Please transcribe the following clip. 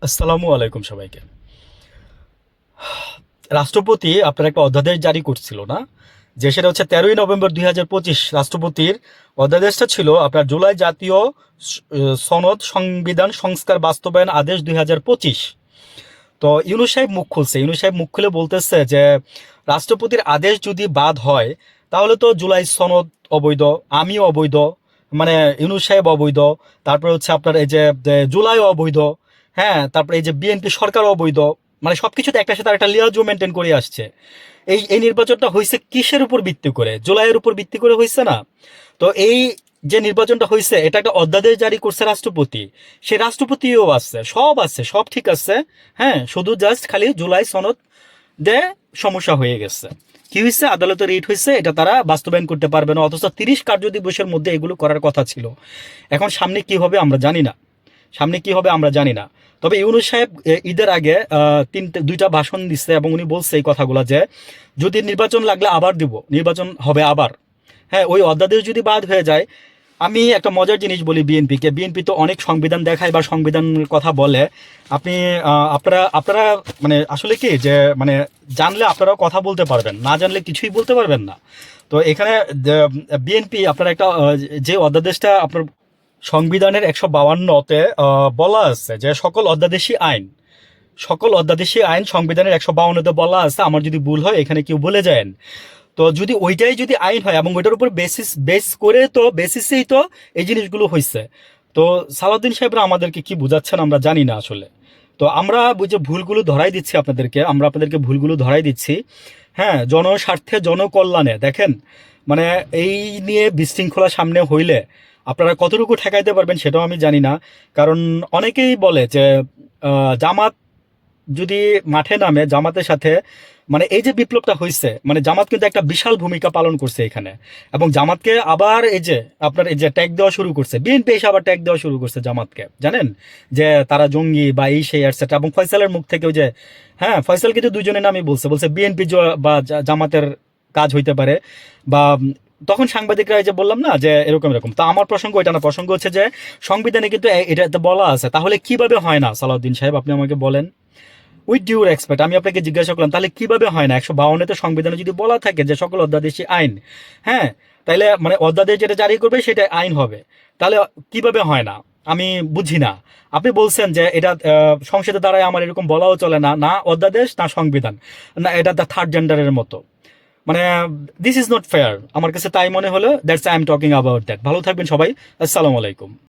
আসসালামু আলাইকুম সবাইকে। রাষ্ট্রপতি আপনার একটা অধ্যাদেশ জারি করছিল না, যে সেটা হচ্ছে 13ই নভেম্বর 2025। রাষ্ট্রপতির অধ্যাদেশটা ছিল আপনার জুলাই জাতীয় সনদ সংবিধান সংস্কার বাস্তবায়ন আদেশ 2025। তো ইউনূস সাহেব মুখ খুলছে, ইউনূস সাহেব মুখ খুলে বলতেছে যে রাষ্ট্রপতির আদেশ যদি বাদ হয় তাহলে তো জুলাই সনদ অবৈধ, আমিও অবৈধ, মানে ইউনূস সাহেব অবৈধ, তারপরে হচ্ছে আপনার এই যে জুলাই অবৈধ, হ্যাঁ, তারপরে এই যে বিএনপি সরকার অবৈধ, মানে সবকিছুতে একটা সাথে একটা লিয়াজু মেনটেন করে আসছে। এই এই নির্বাচনটা হয়েছে কিসের উপর ভিত্তি করে? জুলাইয়ের উপর ভিত্তি করে হয়েছে না? তো এই যে নির্বাচনটা হয়েছে এটা একটা অধ্যাদেশ জারি করছে রাষ্ট্রপতি, সে রাষ্ট্রপতিও আছে, সব আছে, সব ঠিক আছে। হ্যাঁ, শুধু জাস্ট খালি জুলাই সনদ দে সমস্যা হয়ে গেছে। কি হয়েছে? আদালতের রিট হয়েছে, এটা তারা বাস্তবায়ন করতে পারবে না, অথচ 30 কার্য দিবসের মধ্যে এগুলো করার কথা ছিল। এখন সামনে কি হবে আমরা জানি না, সামনে কি হবে আমরা জানি না। তবে ইউনূস সাহেব ঈদের আগে দুইটা ভাষণ দিচ্ছে এবং উনি বলছে এই কথাগুলো যে যদি নির্বাচন লাগলে আবার দিব, নির্বাচন হবে আবার। হ্যাঁ, ওই অধ্যাদেশ যদি বাদ হয়ে যায়, আমি একটা মজার জিনিস বলি বিএনপিকে, বিএনপি তো অনেক সংবিধান দেখায় বা সংবিধান কথা বলে। আপনি আপনারা আপনারা মানে আসলে কি যে মানে জানলে আপনারাও কথা বলতে পারবেন, না জানলে কিছুই বলতে পারবেন না। তো এখানে বিএনপি আপনারা একটা যে অধ্যাদেশটা আপনার সংবিধানের 152-তে বলা আছে যে সকল অধ্যাদেশী আইন, সকল অধ্যাদেশী আইন সংবিধানের 152-তে বলা আছে, আমার যদি ভুল হয় এখানে কেউ বলে যায়েন। তো যদি ওইটাই যদি আইন হয় এবং ওইটার উপর বেস করে, তো বেসিসেই তো এই জিনিসগুলো হয়েছে। তো সালাউদ্দিন সাহেবরা আমাদেরকে কি বুঝাচ্ছেন আমরা জানি না আসলে। তো আমরা বুঝে ভুলগুলো ধরাই দিচ্ছি আপনাদেরকে, আমরা আপনাদেরকে ভুলগুলো ধরাই দিচ্ছি। হ্যাঁ, জনস্বার্থে জনকল্যাণে দেখেন, মানে এই নিয়ে বিশৃঙ্খলা সামনে হইলে আপনারা কতটুকু ঠেকাইতে পারবেন সেটাও আমি জানি না। কারণ অনেকেই বলে যে জামাত যদি মাঠে নামে, জামাতের সাথে মানে এই যে বিপ্লবটা হয়েছে, মানে জামাত কিন্তু একটা বিশাল ভূমিকা পালন করছে এখানে। এবং জামাতকে আবার এই যে আপনার এই যে ট্যাগ দেওয়া শুরু করছে, বিএনপি এসে আবার ট্যাগ দেওয়া শুরু করছে জামাতকে, জানেন, যে তারা জঙ্গি বা এই সেই এটসেট্রা। এবং ফয়সালের মুখ থেকে ওই যে, হ্যাঁ, ফয়সাল কিন্তু দুজনের নামই বলছে, বলছে বিএনপি বা জামাতের কাজ হইতে পারে। বা তখন সাংবাদিকরা এই যে বললাম না যে এরকম এরকম। তো আমার প্রসঙ্গ এটা না, প্রসঙ্গ হচ্ছে যে সংবিধানে কিন্তু এটাতে বলা আছে, তাহলে কিভাবে হয় না সালাউদ্দিন সাহেব আপনি আমাকে বলেন। উইথ ডিউ রেসপেক্ট, আমি আপনাকে জিজ্ঞাসা করলাম তাহলে কিভাবে হয় না? 152-তে সংবিধানে যদি বলা থাকে যে সকল অধ্যাদেশী আইন, হ্যাঁ, তাইলে মানে অধ্যাদেশ যেটা জারি করবে সেটা আইন হবে, তাহলে কিভাবে হয় না? আমি বুঝি না। আপনি বলছেন যে এটা সংসদের দ্বারাই আমার এরকম বলাও চলে না, না অধ্যাদেশ না সংবিধান, না এটা দ্য থার্ড জেন্ডারের মতো। মানে দিস ইজ নট ফেয়ার, আমার কাছে তাই মনে হলো। That's I am talking about that. ভালো থাকবেন সবাই। আসসালামু আলাইকুম।